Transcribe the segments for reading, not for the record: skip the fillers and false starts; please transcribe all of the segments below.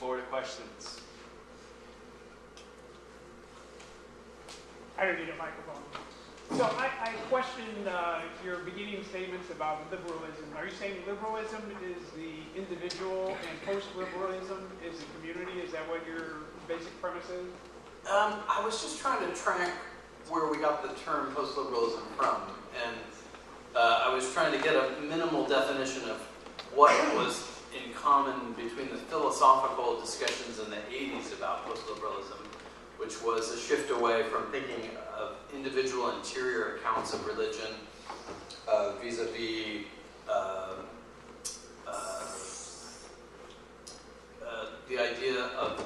floor to questions. I don't need a microphone. So I question your beginning statements about liberalism. Are you saying liberalism is the individual and post-liberalism is the community? Is that what your basic premise is? I was just trying to track where we got the term post-liberalism from, and I was trying to get a minimal definition of what was in common between the philosophical discussions in the 80s about post-liberalism, which was a shift away from thinking of individual interior accounts of religion vis-a-vis the idea of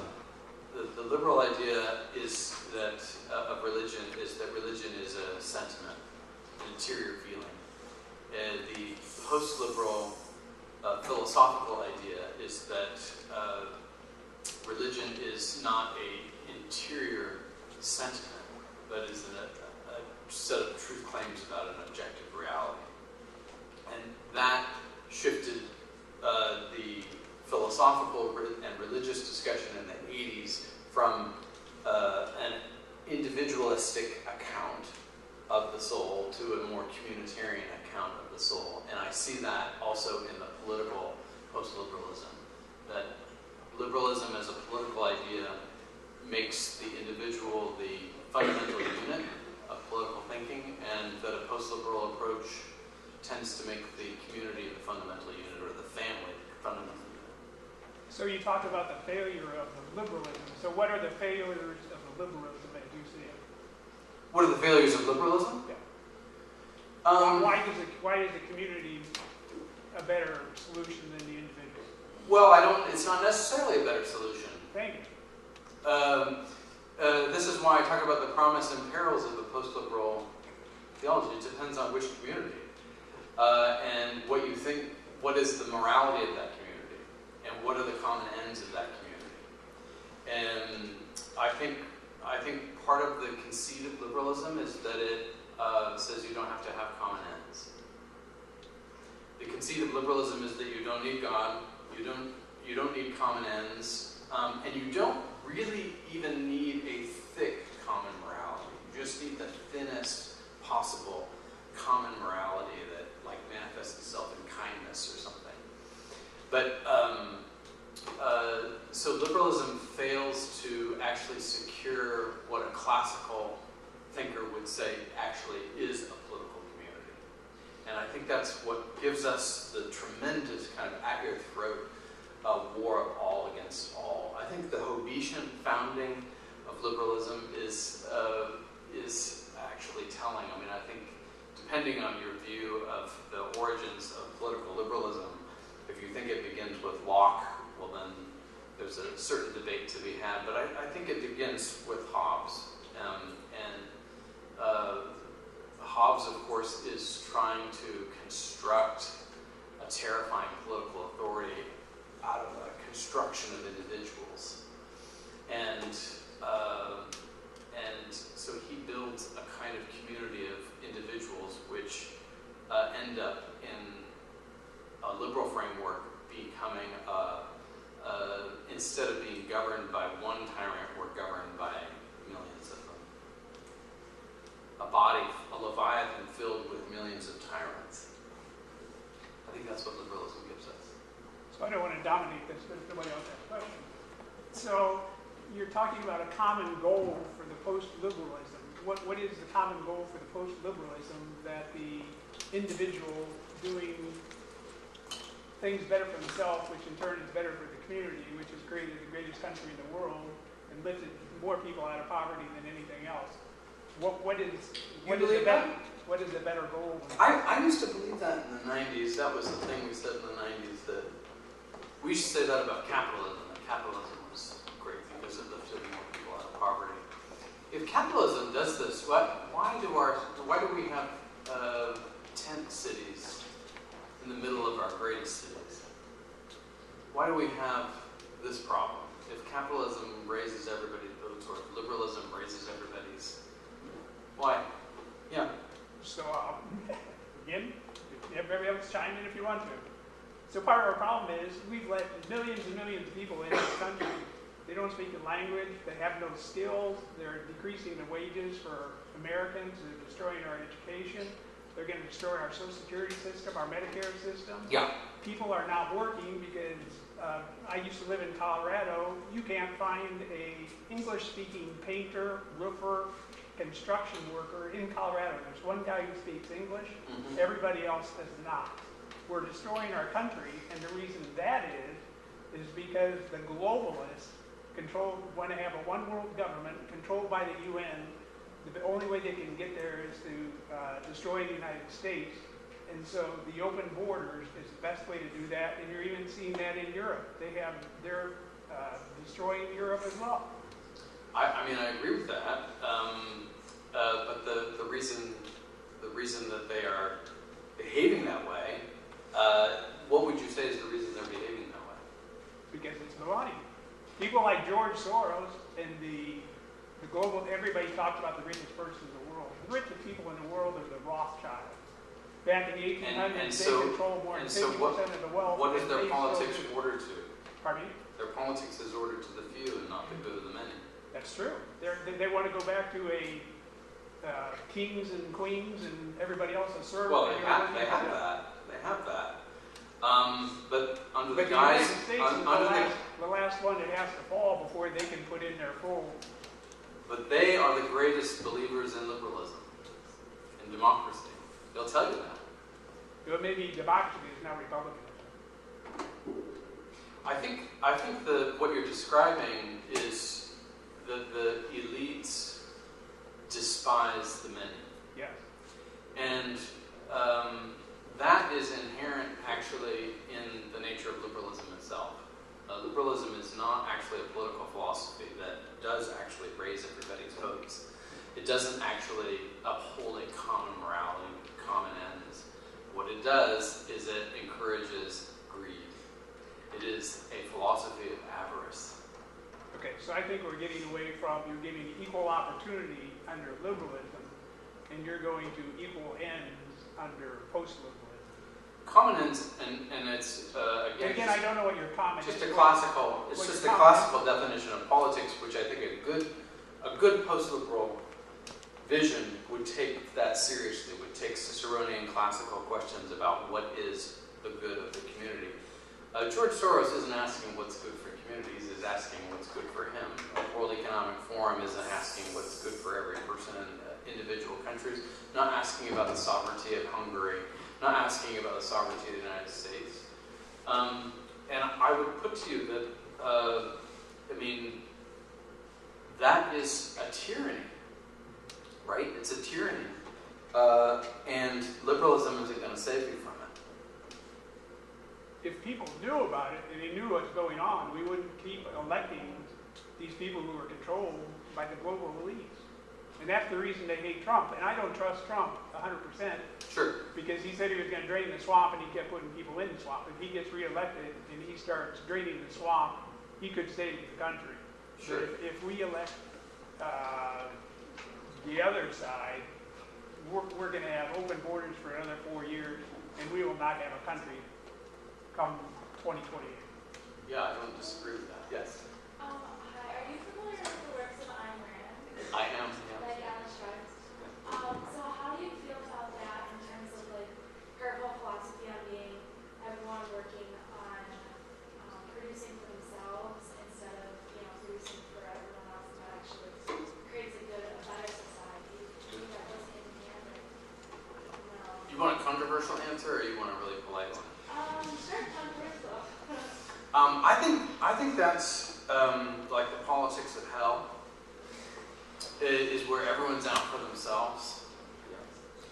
the liberal idea is that of religion is that religion is a sentiment, an interior feeling. And the post-liberal philosophical idea is that religion is not an interior sentiment, but is a set of truth claims about an objective reality. And that shifted the philosophical and religious discussion in the 80s from an individualistic account of the soul to a more communitarian account of the soul. And I see that also in the political post-liberalism, that liberalism as a political idea makes the individual the fundamental unit of political thinking, and that a post-liberal approach tends to make the community the fundamental unit, or the family the fundamental unit. So you talked about the failure of the liberalism. So what are the failures of the liberalism as you see it? What are the failures of liberalism? Yeah. Why is the community a better solution than the individual? Well, it's not necessarily a better solution. Thank you. This is why I talk about the promise and perils of the post-liberal theology. It depends on which community. And what you think, what is the morality of that community? And what are the common ends of that community? And I think part of the conceit of liberalism is that it says you don't have to have common ends. The conceit of liberalism is that you don't need God, you don't need common ends, and you don't really even need a thick common morality. You just need the thinnest possible common morality that manifests itself in kindness or something. But so liberalism fails to actually secure what a classical thinker would say actually is a political community. And I think that's what gives us the tremendous kind of at your throat war of all against all. I think the Hobbesian founding of liberalism is actually telling. I mean, I think depending on your view of the origins of political liberalism, if you think it begins with Locke, well then there's a certain debate to be had. But I think it begins with Hobbes. Hobbes, of course, is trying to construct a terrifying political authority out of a construction of individuals. And so he builds a kind of community of individuals which end up in a liberal framework becoming, instead of being governed by one tyrant, we're governed by millions of them. A body, a leviathan filled with millions of tyrants. I think that's what liberalism gives us. So I don't want to dominate this, but if nobody else has a question. So you're talking about a common goal for the post-liberalism. What is the common goal for the post-liberalism? That the individual doing things better for himself, which in turn is better for the community, which has created the greatest country in the world and lifted more people out of poverty than anything else. What is the better goal? I used to believe that in the 90s. That was the thing we said in the 90s, that we used to say that about capitalism, that capitalism was great because it lifted more people out of poverty. If capitalism does this, why do we have tent cities in the middle of our greatest cities? Why do we have this problem? If capitalism raises everybody's votes, or if liberalism raises everybody's, why? Yeah. So again, everybody else chime in if you want to. So part of our problem is we've let millions and millions of people in this country. They don't speak the language, they have no skills, they're decreasing the wages for Americans, they're destroying our education, they're going to destroy our Social Security system, our Medicare system. Yeah. People are not working because I used to live in Colorado. You can't find a English-speaking painter, roofer, construction worker in Colorado. There's one guy who speaks English, everybody else does not. We're destroying our country, and the reason that is because the globalists want to have a one-world government controlled by the UN. The only way they can get there is to destroy the United States. And so the open borders is the best way to do that, and you're even seeing that in Europe. They're destroying Europe as well. I mean, I agree with that, but the reason that they are behaving that way, what would you say is the reason they're behaving that way? Because it's money. People like George Soros and the global, everybody talks about the richest person in the world. The richest people in the world are the Rothschilds. Back in the 1800s, they controlled more than 50% of the wealth. What is their politics ordered to? Pardon me? Their politics is ordered to the few and not the good of the many. That's true. They want to go back to a kings and queens and everybody else a servant. Well, they have that. They have that. But under the guise, United States is the last one that has to fall before they can put in their full. But they are the greatest believers in liberalism, in democracy. They'll tell you that. Well, maybe democracy is not Republican. I think what you're describing is that the elites despise the many. Yes. And that is inherent actually in the nature of liberalism itself. Liberalism is not actually a political philosophy that does actually raise everybody's hopes. It doesn't actually uphold a common morality, common ends. What it does is it encourages greed. It is a philosophy of avarice. Okay, so I think we're getting away from, you're giving equal opportunity under liberalism, and you're going to equal ends under post-liberalism. Common ends, and it's again, I don't know what your common just is. a classical. It's just a classical definition of politics, which I think a good post-liberal vision would take that seriously. Would take Ciceronian classical questions about what is the good of the community. George Soros isn't asking what's good for communities; he's asking what's good for him. The World Economic Forum isn't asking what's good for every person in individual countries. Not asking about the sovereignty of Hungary. Not asking about the sovereignty of the United States. And I would put to you that, that is a tyranny, right? It's a tyranny. And liberalism isn't going to save you from it. If people knew about it and they knew what's going on, we wouldn't keep electing these people who are controlled by the global elites. And that's the reason they hate Trump. And I don't trust Trump 100%. Sure. Because he said he was going to drain the swamp, and he kept putting people in the swamp. If he gets reelected and he starts draining the swamp, he could save the country. Sure. But if we elect the other side, we're going to have open borders for another 4 years, and we will not have a country come 2028. Yeah, I don't disagree with that. Yes. Hi, are you familiar with the works of Ayn Rand? I am. Yeah. So how do you feel about that in terms of like her whole philosophy on being everyone working on producing for themselves instead of producing for everyone else, and that actually creates a better society? Do you think that goes hand in hand? No. You want a controversial answer, or you want a really polite one? Sure, controversial. I think that's like the politics of hell. Is where everyone's out for themselves,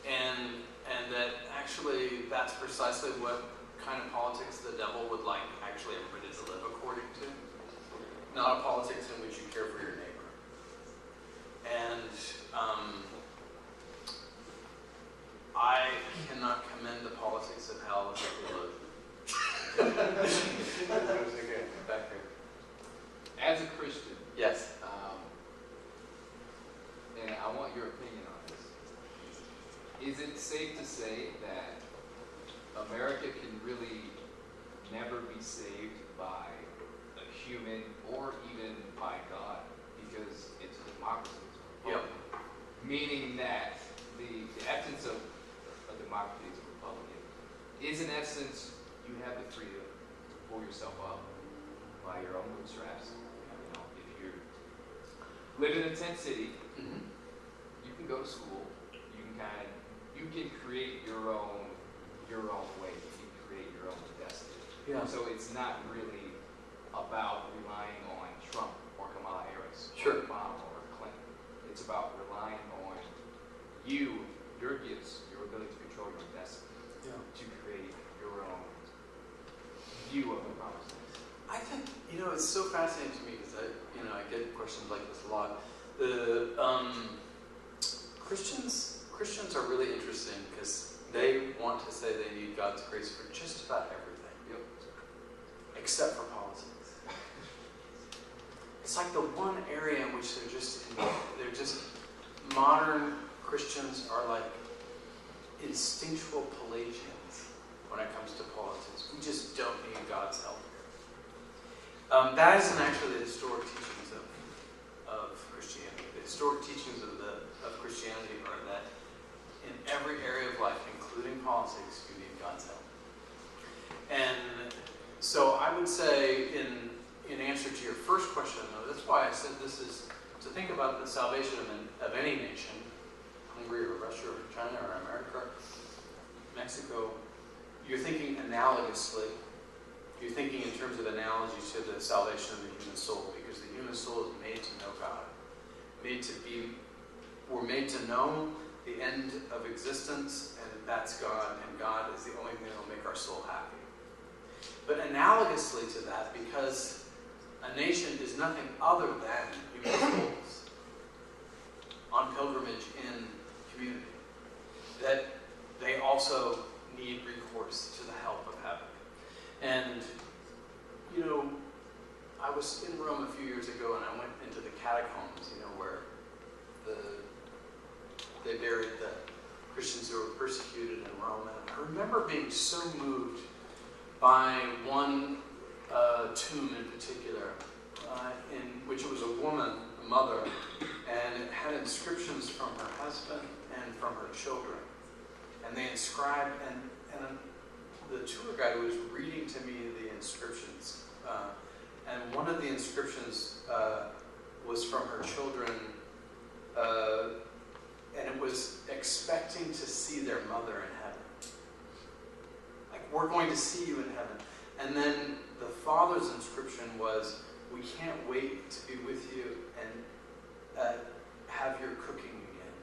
and that actually that's precisely what kind of politics the devil would like actually everybody to live according to. Not a politics in which you care for your neighbor. And I cannot commend the politics of hell as a theologian. Back there. As a Christian, Yes. and I want your opinion on this. Is it safe to say that America can really be saved by a human or even by God, because it's a democracy. It's a republic. Meaning that the essence of a democracy is a republic is, in essence, you have the freedom to pull yourself up by your own bootstraps. You know, if you're living in a tent city, you can go to school. You can create your own way. You can create your own destiny. Yeah. So it's not really about relying on Trump or Kamala Harris Sure. or Obama or Clinton. It's about relying on you, your gifts, your ability to control your destiny, to create your own view of the promised land. I think, it's so fascinating to me because I get questions like this a lot. Christians are really interesting because they want to say they need God's grace for just about everything, except for politics. It's like the one area in which they're just modern Christians are like instinctual Pelagians when it comes to politics. We just don't need God's help here. That isn't actually the historic teachings of Christianity. The historic teachings of Christianity are that in every area of life, including politics, you need God's help. And so I would say in answer to your first question, though, that's why I said this is to think about the salvation of any nation, Hungary or Russia or China or America, Mexico, you're thinking analogously. You're thinking in terms of analogy to the salvation of the human soul, because the human soul is made to know God. We're made to know the end of existence, and that's God, and God is the only thing that will make our soul happy. But analogously to that, because a nation is nothing other than human souls on pilgrimage in community, that they also need recourse to the help of heaven. And, I was in Rome a few years ago, and I went into the catacombs, where they buried the Christians who were persecuted in Rome. And I remember being so moved by one tomb in particular, in which it was a woman, a mother, and it had inscriptions from her husband and from her children. And they inscribed, and the tour guide was reading to me the inscriptions. And one of the inscriptions was from her children, and it was expecting to see their mother in heaven. Like, we're going to see you in heaven. And then the father's inscription was, we can't wait to be with you and have your cooking again.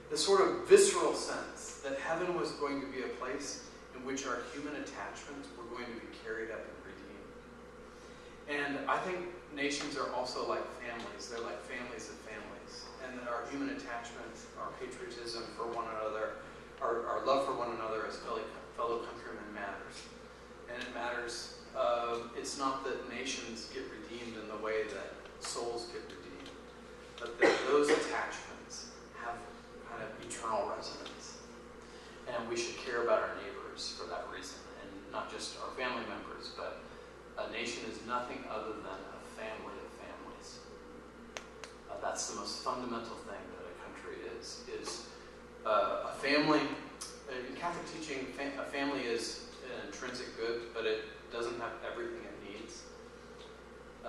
The sort of visceral sense that heaven was going to be a place in which our human attachments were going to be carried up and redeemed. And I think nations are also like families. They're like families of families. And that our human attachments, our patriotism for one another, our love for one another as fellow countrymen matters. And it matters. It's not that nations get redeemed in the way that souls get redeemed, but that those attachments have kind of eternal resonance. And we should care about our neighbors for that reason, and not just our family members, but a nation is nothing other than a family of families. That's the most fundamental thing that a country is a family. In Catholic teaching, a family is an intrinsic good, but it doesn't have everything it needs.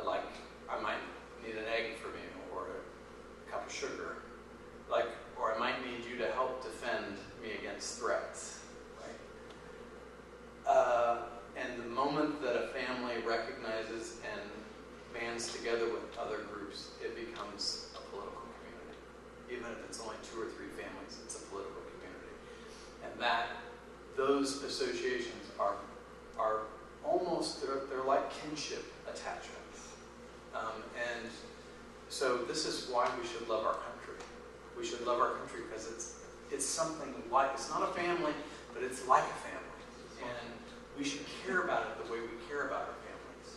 Like, I might need an egg from you, or a cup of sugar, or I might need you to help defend me against threats. Right? And the moment that a family recognizes and bands together with other groups, it becomes a political community. Even if it's only 2 or 3 families, it's a political community. And those associations are almost, they're like kinship attachments. And so this is why we should love our country. We should love our country because it's something like, it's not a family, but it's like a family. And we should care about it the way we care about our families.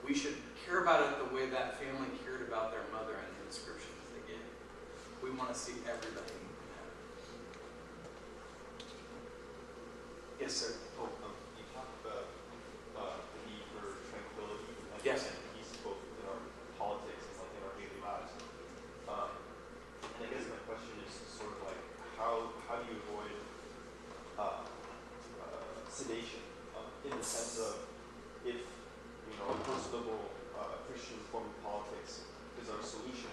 We should care about it the way that family cared about their mother and the inscriptions they gave. We want to see everybody in heaven. Yes, sir. You talked Yes. and peace both in our politics and like in our daily lives. And I guess my question is sort of like, how do you avoid sedation in the sense of if a post-liberal Christian form of politics is our solution,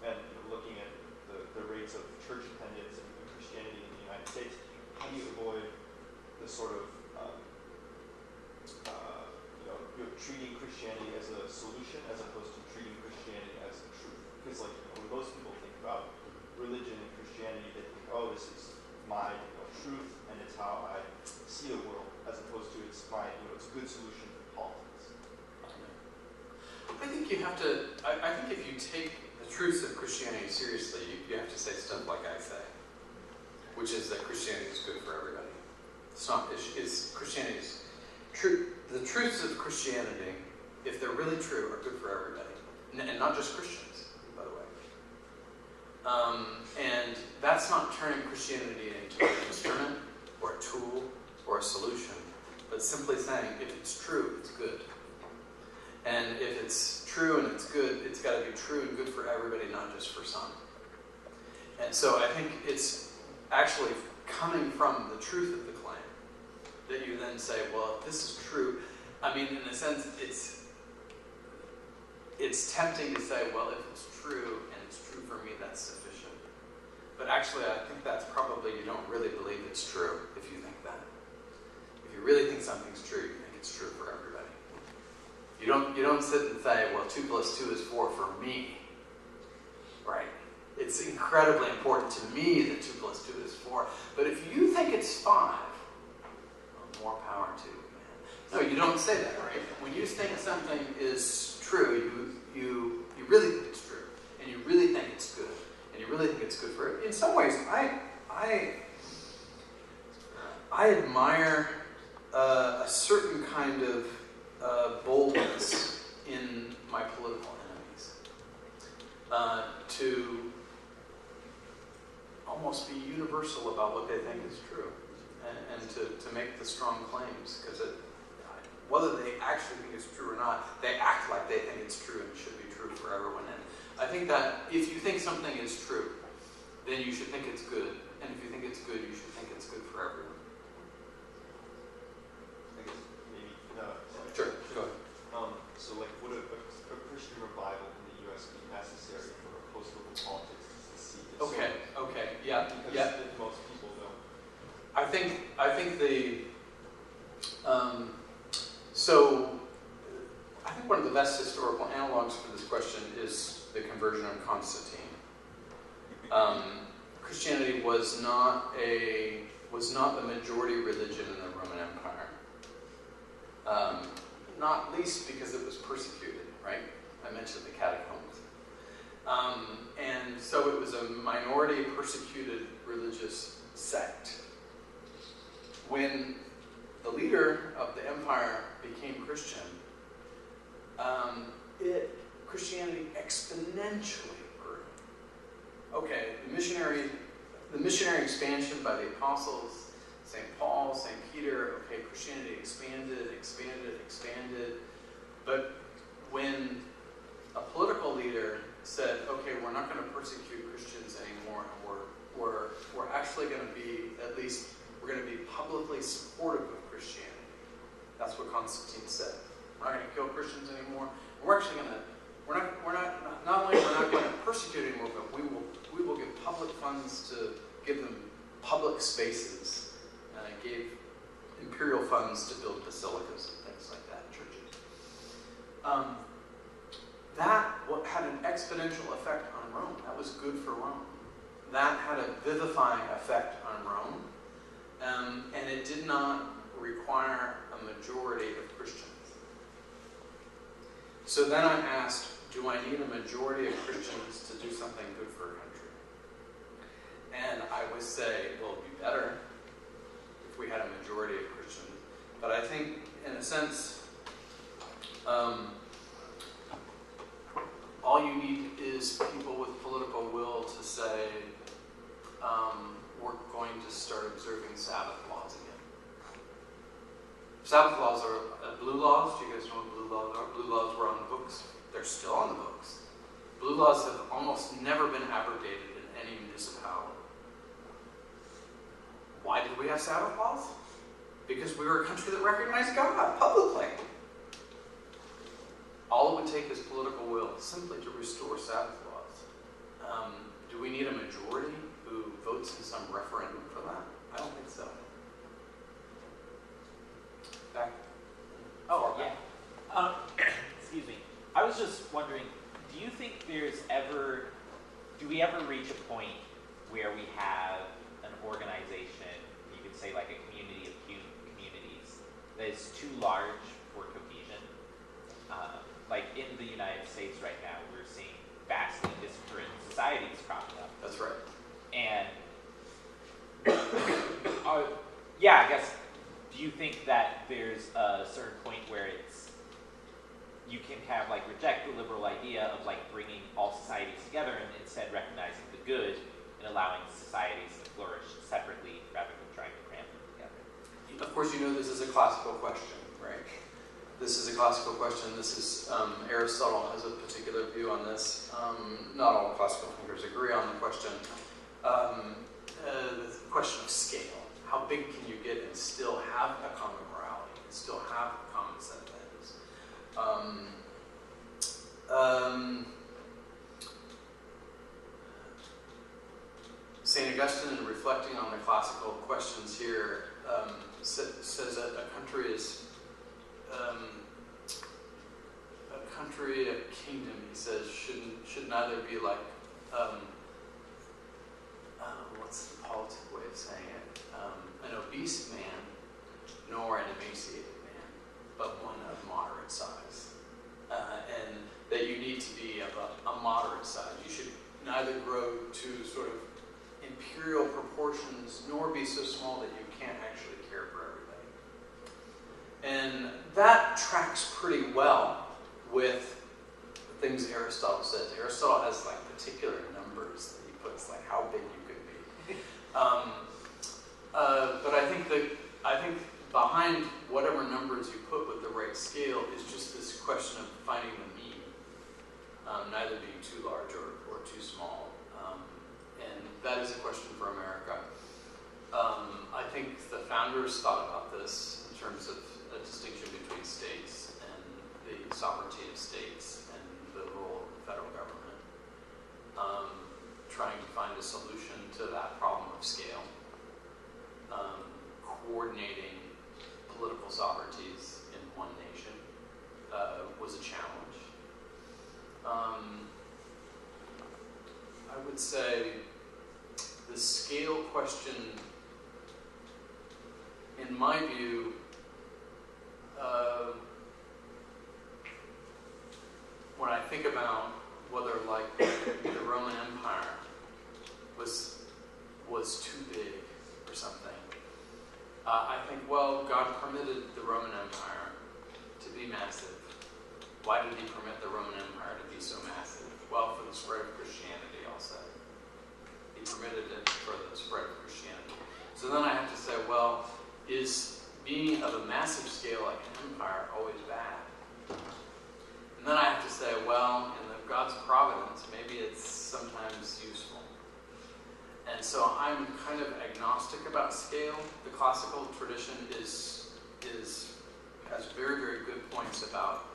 and looking at the rates of church attendance and Christianity in the United States, how do you avoid the sort of treating Christianity as a solution as opposed to treating Christianity as the truth? Because when most people think about religion and Christianity, they think, oh, this is my truth and it's how I see the world, as opposed to it's my it's a good solution for politics. I think you have to. I think if you take the truths of Christianity seriously, you have to say stuff like I say, which is that Christianity is good for everybody. It's not. It's Christianity's true. The truths of Christianity, if they're really true, are good for everybody, and not just Christians, by the way. And that's not turning Christianity into an instrument or a tool or a solution, but simply saying if it's true, it's good. And if it's true and it's good, it's got to be true and good for everybody, not just for some. And so I think it's actually coming from the truth of the claim that you then say, well, if this is true, I mean, in a sense, it's tempting to say, well, if it's true and it's true for me, that's sufficient. But actually, I think that's probably you don't really believe it's true if you think that. If you really think something's true, you think it's true for everybody. You don't sit and say, well, 2 + 2 is 4 for me, right? It's incredibly important to me that 2 + 2 is 4. But if you think it's 5, well, more power to you, man. No, you don't say that, right? When you think something is true, you really think it's true, and you really think it's good, and you really think it's good for it. In some ways, I admire a certain kind of boldness in my political enemies to almost be universal about what they think is true, and to make the strong claims, because whether they actually think it's true or not, they act like they think it's true and should be true for everyone. And I think that if you think something is true, then you should think it's good, and if you think it's good, you should think it's good for everyone. I guess maybe sorry. Sure, go ahead. So would a Christian revival in the U.S. be necessary for a post-liberal politics to succeed? Okay, yeah, because yeah. Most people don't. I think the so I think one of the best historical analogs for this question is the conversion of Constantine. Christianity was not the majority religion in the Roman Empire. Not least because it was persecuted, right? I mentioned the catacombs. And so it was a minority persecuted religious sect. When the leader of the empire became Christian, Christianity exponentially grew. Okay, the missionary expansion by the apostles, St. Paul, St. Peter, okay, Christianity expanded. But when a political leader said, okay, we're not going to persecute Christians anymore, we're actually going to be, at least, we're going to be publicly supportive of Christianity. That's what Constantine said. We're not going to kill Christians anymore. We're actually going to, not only we're not going to persecute anymore, but we will give public funds to give them public spaces. And it gave imperial funds to build basilicas and things like that, churches. That had an exponential effect on Rome. That was good for Rome. That had a vivifying effect on Rome. And it did not require a majority of Christians. So then I asked, do I need a majority of Christians to do something good for a country? And I would say, well, it would be better if we had a majority of Christians. But I think, in a sense, all you need is people with political will to say, we're going to start observing Sabbath laws again. Sabbath laws are blue laws. Do you guys know what blue laws are? Blue laws were on the books. They're still on the books. Blue laws have almost never been abrogated in any municipality. Why did we have Sabbath laws? Because we were a country that recognized God publicly. All it would take is political will simply to restore Sabbath laws. Do we need a majority who votes in some referendum for that? I don't think so. Back. Oh, yeah. Excuse me. I was just wondering, do you think do we ever reach a point where we have an organization, you could say like a community of communities, that is too large for cohesion? Like in the United States right now, we're seeing vastly disparate societies cropping up. That's right. And, yeah, I guess, do you think that there's a certain point where you can kind of like reject the liberal idea of like bringing all societies together and instead recognizing the good and allowing societies to flourish separately rather than trying to cram them together? Of course, you know this is a classical question, right? This is a classical question. This is, Aristotle has a particular view on this. Not all classical thinkers agree on the question. The question of scale. How big can you get and still have a common morality, and still have a common set of things? St. Augustine, in reflecting on the classical questions here, says that a country is a kingdom, he says, should neither be like, what's the politic way of saying it? An obese man, nor an emaciated man, but one of moderate size. And that you need to be of a moderate size. You should neither grow to sort of imperial proportions, nor be so small that you can't actually care for everybody. And that tracks pretty well with the things Aristotle says. Aristotle has like particular numbers that he puts, like how big you could be. But I think behind whatever numbers you put with the right scale is just this question of finding the mean, neither being too large or too small. And that is a question for America. I think the founders thought about this in terms of a distinction between states and the sovereignty of states and the role of the federal government, trying to find a solution to that problem of scale. Coordinating political sovereignties in one nation was a challenge. I would say the scale question, in my view, when I think about whether like the Roman Empire was too big or something, I think, well, God permitted the Roman Empire to be massive. Why did he permit the Roman Empire to be so massive? Well, for the spread of Christianity, I'll say. He permitted it for the spread of Christianity. So then I have to say, well, is being of a massive scale like an empire always bad? And then I have to say, well, in God's providence, maybe it's sometimes useful. And so I'm kind of agnostic about scale. The classical tradition has very, very good points about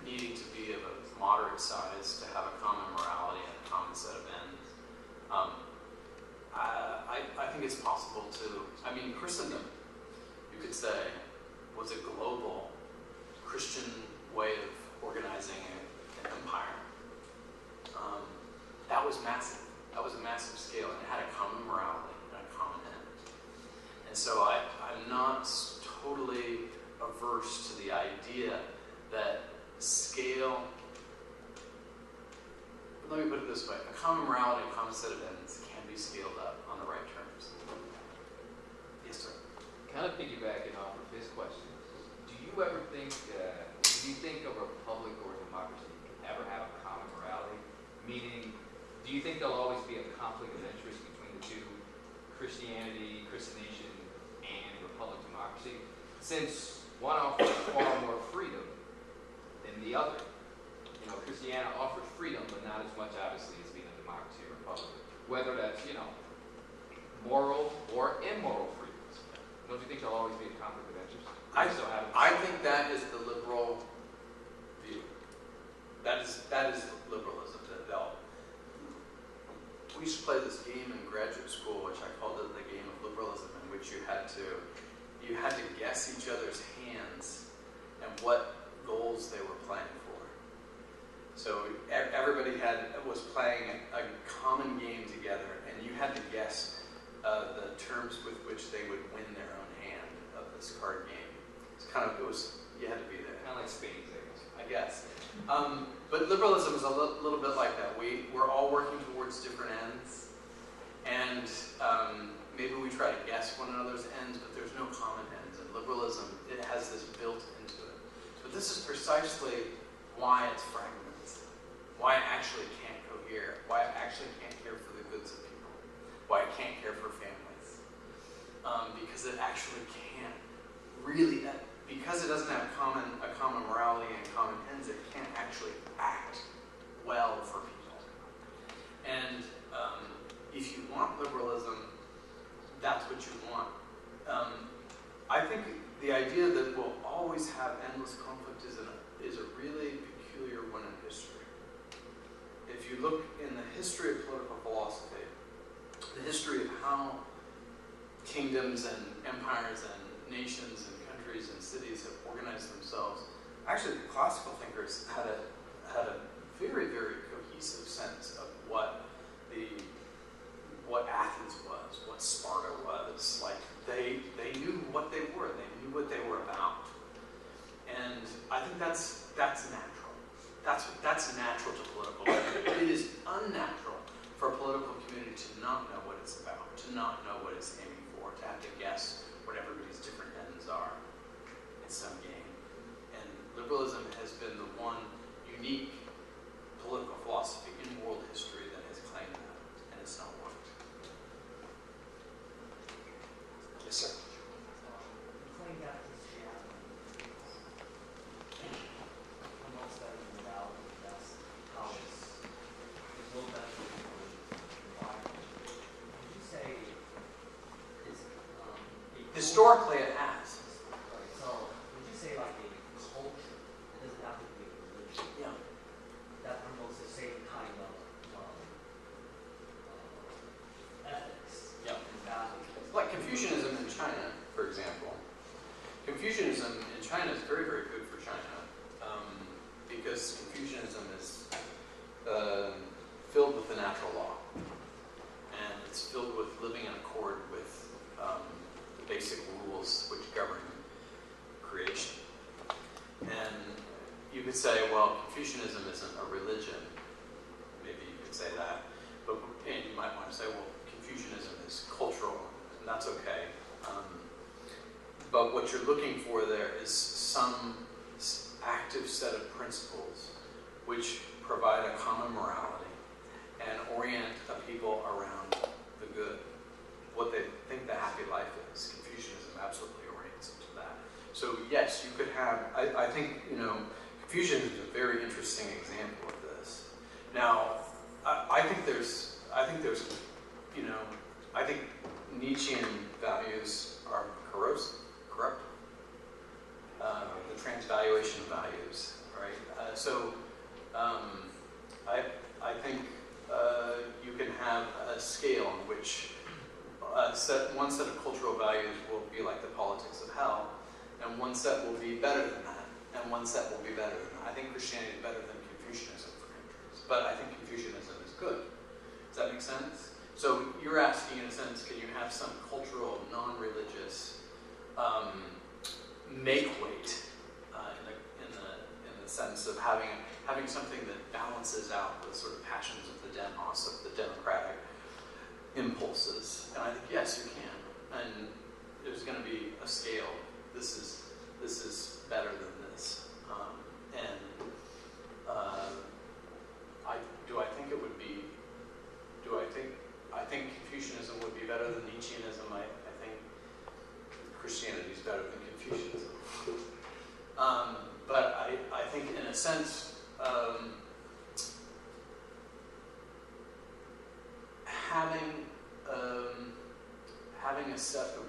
needing to be of a moderate size to have a common morality and a common set of ends. I think it's possible to, Christendom, you could say, was a global Christian way of organizing an empire. That was massive. That was a massive scale, and it had a common morality and a common end. And so I'm not totally averse to the idea that scale, let me put it this way, a common morality and a common set of ends can be scaled up on the right terms. Yes, sir. Kind of piggybacking off of his question, do you think a republic or a democracy can ever have a common morality? Meaning, do you think there'll always be a conflict of interest between the two, Christianity, Christian nation, and republic democracy? since one offers far more freedom than the other. You know, Christianity offers freedom, but not as much, obviously, as being a democracy or republic. Whether that's, you know, moral or immoral freedoms. Don't you think there'll always be a conflict of interest? I think that is the liberal view. That is liberalism. We used to play this game in graduate school, which I called it the game of liberalism, in which you had to guess each other's hands and what goals they were playing for. So everybody was playing a common game together, and you had to guess the terms with which they would win their own hand of this card game. You had to be there. Kind of like spades, I guess. But liberalism is a little bit like that. We're all working towards different ends, and maybe we try to guess one another's ends, but there's no common ends. And liberalism, it has this built into it. But this is precisely why it's fragmented, why it actually can't cohere, why it actually can't care for the goods of people, why it can't care for families, because it actually can't really. Because it doesn't have a common morality and common ends, it can't actually act well for people. And if you want liberalism, that's what you want. I think the idea that we'll always have endless conflict is a really peculiar one in history. If you look in the history of political philosophy, the history of how kingdoms and empires and nations and countries and cities have organized themselves, actually the classical thinkers had a very, very cohesive sense of what Athens was, what Sparta was. Like they knew what they were, they knew what they were about. And I think that's natural. That's natural to political community. It is unnatural for a political community to not know what it's about, to not know what it's aiming for, to have to guess what everybody's different ends are in some game. And liberalism has been the one unique political philosophy in world history that has claimed that, and it's not worked. Yes, sir. Claim that Christianity promotes better morality, that's how it's will benefit the environment. Would you say it's Historically, it has. right, so would you say like a culture, it doesn't have to be a religion, Yeah. that promotes the same kind of ethics Yeah. and values? Like Confucianism in China, for example. Confucianism in China is very, very good for China because Confucianism is filled with the natural law, and it's filled with living in accord with the basic rules which govern creation. And you could say, well, Confucianism isn't a religion. Maybe you could say that, and you might want to say, well, Confucianism is cultural, and that's okay. But what you're looking for there is some active set of principles which provide a common morality and orient a people around the good, what they think the happy life is. Confucianism absolutely orients them to that. So yes, you could have, I think, Confucianism is a very interesting example of this. Now, I think Nietzschean values are corrupt. The transvaluation of values, right? I think you can have a scale in which one set of cultural values will be like the politics of hell, and one set will be better than that, and one set will be better than that. I think Christianity is better than Confucianism for countries, but I think Confucianism is good. Does that make sense? So you're asking, in a sense, can you have some cultural, non-religious make-weight in the sense of having something that balances out the sort of passions of the demos, of the democratic impulses? And I think yes, you can. And there's going to be a scale. This is better than this. I think Confucianism would be better than Nietzscheanism. I think Christianity is better than Confucianism. But I think in a sense, having a set of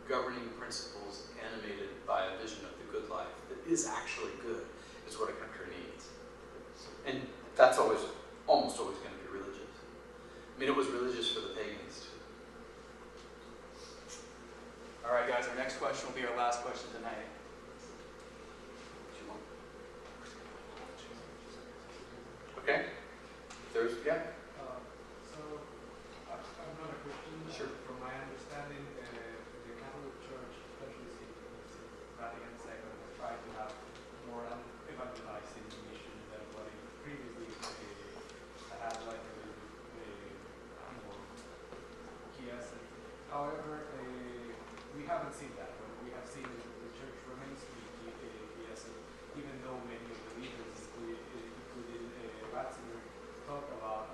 governing principles animated by a vision of the good life that is actually good is what a country needs. And that's almost always going to be religious. I mean, it was religious for the pagans too. All right, guys, our next question will be our last question tonight. Okay? Yeah? So, I'm not a Christian. Sure. From my understanding, the Catholic Church, especially since Vatican II, has tried to have more evangelizing mission than what it previously had, like more key essence. However, we haven't seen that. We have seen the church remains key essence, even though many of the leaders, including Ratzinger, talk about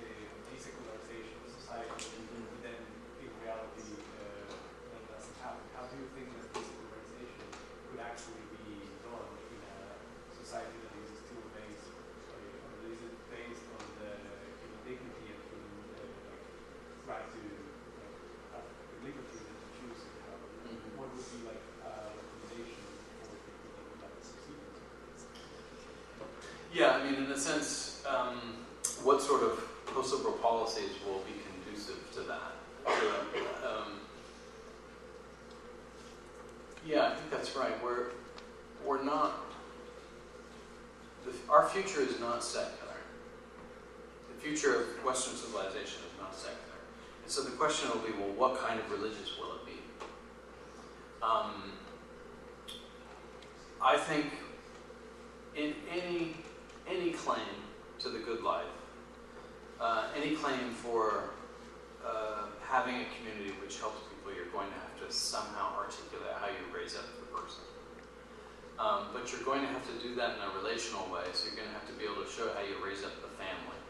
the desecularization of society, and then in reality that doesn't happen. How do you think that desecularization could actually be done in a society that is still based, or is it based on the human dignity and human right to have the liberty that you choose? What would be like a recommendation for people that would like to succeed? Yeah, I mean, in a sense, what sort of post-liberal policies will be conducive to that? Yeah, I think that's right. We're not. Our future is not secular. The future of Western civilization is not secular. And so the question will be, well, what kind of religious will it be? I think in any claim to the good life, any claim for having a community which helps people, you're going to have to somehow articulate how you raise up the person. But you're going to have to do that in a relational way, so you're going to have to be able to show how you raise up the family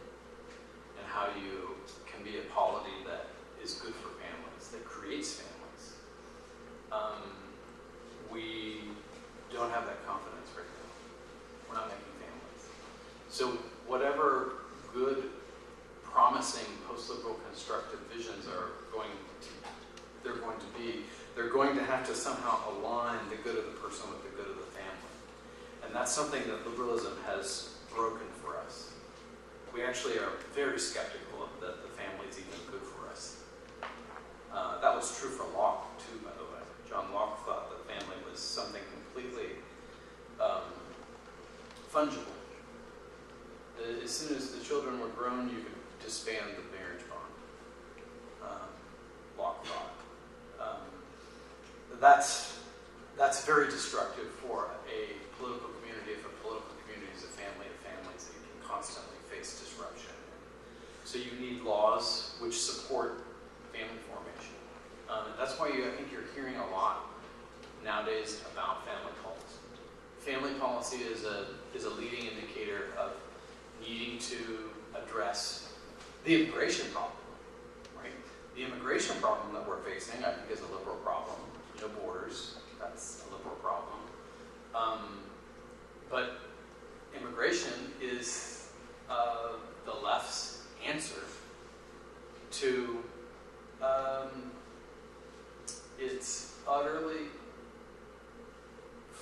and how you can be a polity that is good for families, that creates families. We don't have that confidence right now. We're not making families. So whatever good, promising, post-liberal constructive visions are going to be, they're going to have to somehow align the good of the person with the good of the family. And that's something that liberalism has broken for us. We actually are very skeptical of that the family is even good for us. That was true for Locke too, by the way. John Locke thought that family was something completely fungible. As soon as the children were grown, you could disband the marriage bond. Locke thought. That's very destructive for a political community. If a political community is a family of families, that you can constantly face disruption. So you need laws which support family formation. That's why I think you're hearing a lot nowadays about family policy. Family policy is a leading indicator of needing to address the immigration problem, right? The immigration problem that we're facing, I think, is a liberal problem. No borders, that's a liberal problem. But immigration is the left's answer to its utterly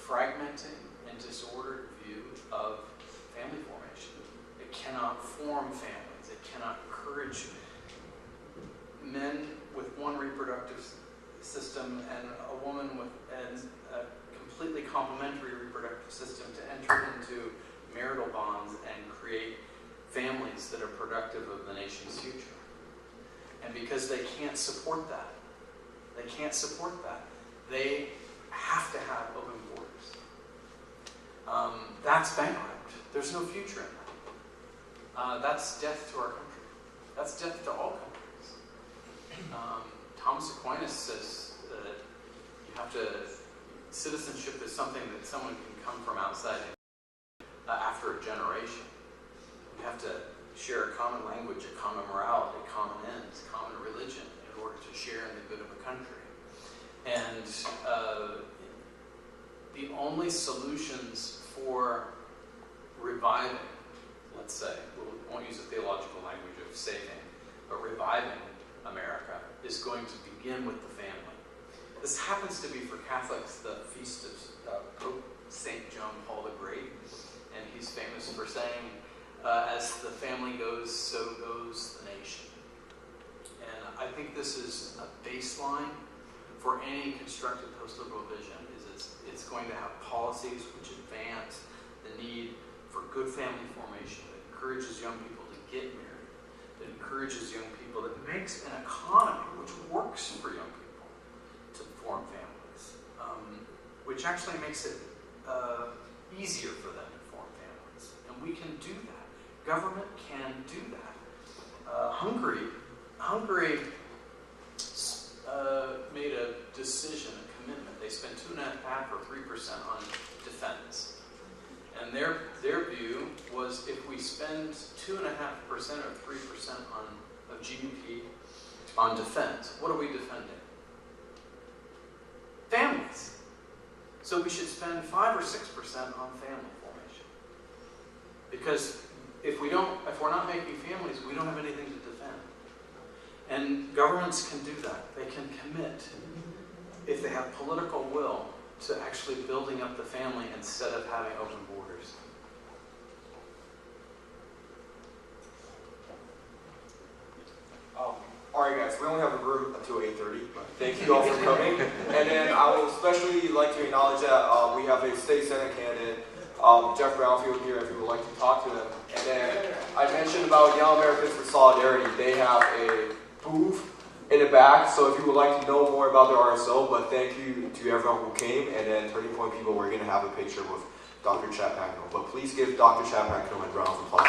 fragmenting and disordered view of family formation. It cannot form families. It cannot encourage men with one reproductive system and a woman with a completely complementary reproductive system to enter into marital bonds and create families that are productive of the nation's future. And because they can't support that, they have to have open borders. That's bankrupt. There's no future in that. That's death to our country. That's death to all countries. Thomas Aquinas says that you have to, citizenship is something that someone can come from outside after a generation. You have to share a common language, a common morality, common ends, common religion in order to share in the good of a country. And the only solutions for reviving, let's say, we won't use the theological language of saving, but reviving America is going to begin with the family. This happens to be for Catholics the feast of Pope St. John Paul the Great, and he's famous for saying, as the family goes, so goes the nation. And I think this is a baseline for any constructive post-liberal vision, is it's going to have policies which advance the need for good family formation, that encourages young people to get married, that encourages young people, that makes an economy which works for young people to form families, which actually makes it easier for them to form families. And we can do that. Government can do that. Hungary made a decision, a commitment. They spent 2.5% or 3% on defense. And their view was if we spend 2.5% or 3% of GDP on defense, what are we defending? Families. So we should spend 5 or 6% on family formation. Because if we're not making families, we don't have anything to defend. And governments can do that. They can commit, if they have political will, to actually building up the family instead of having open borders. All right, guys, we only have a room until 8:30. Thank you all for coming. And then I would especially like to acknowledge that we have a state senate candidate, Jeff Brownfield here, if you would like to talk to them. And then I mentioned about Young Americans for Solidarity. They have a booth in the back, so if you would like to know more about their RSO, but thank you to everyone who came. And then Turning Point people, we're going to have a picture with Dr. Chad Pecknold. But please give Dr. Chad Pecknold a round of applause.